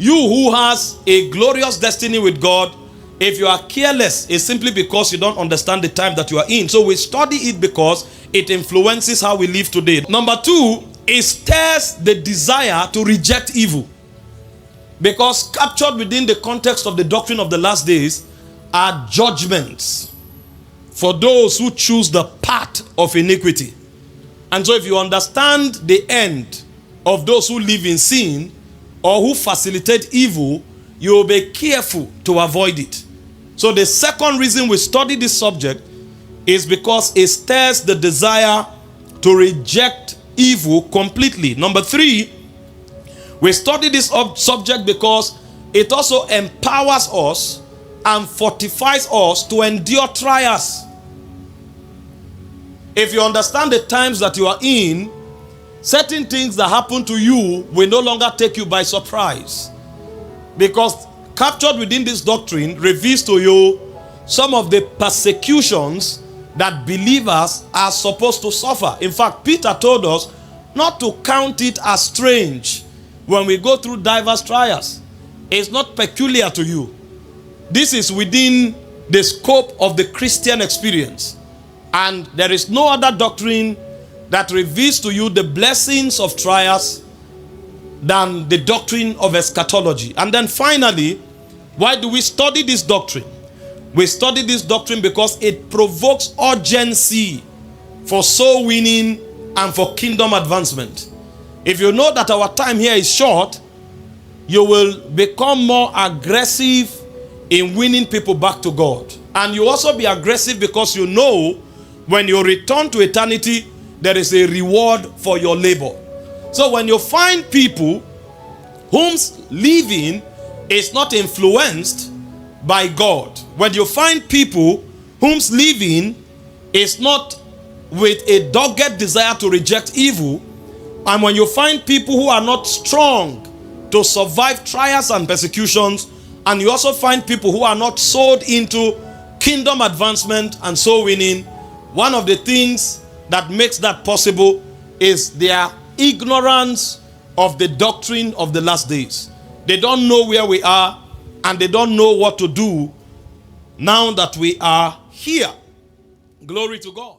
You who has a glorious destiny with God, if you are careless, it's simply because you don't understand the time that you are in. So we study it because it influences how we live today. Number two, it stirs the desire to reject evil. Because captured within the context of the doctrine of the last days are judgments for those who choose the path of iniquity. And so if you understand the end of those who live in sin or who facilitate evil, you will be careful to avoid it. So the second reason we study this subject is because it stirs the desire to reject evil completely. Number three, we study this subject because it also empowers us and fortifies us to endure trials. If you understand the times that you are in, certain things that happen to you will no longer take you by surprise. Because captured within this doctrine reveals to you some of the persecutions that believers are supposed to suffer. In fact, Peter told us not to count it as strange when we go through diverse trials. It's not peculiar to you. This is within the scope of the Christian experience. And there is no other doctrine that reveals to you the blessings of trials than the doctrine of eschatology. And then finally, why do we study this doctrine? We study this doctrine because it provokes urgency for soul winning and for kingdom advancement. If you know that our time here is short, you will become more aggressive in winning people back to God. And you also be aggressive because you know when you return to eternity, there is a reward for your labor. So when you find people whose living is not influenced by God, when you find people whose living is not with a dogged desire to reject evil, and when you find people who are not strong to survive trials and persecutions, and you also find people who are not sold into kingdom advancement and soul winning, one of the things that makes that possible is their ignorance of the doctrine of the last days. They don't know where we are, and they don't know what to do now that we are here. Glory to God.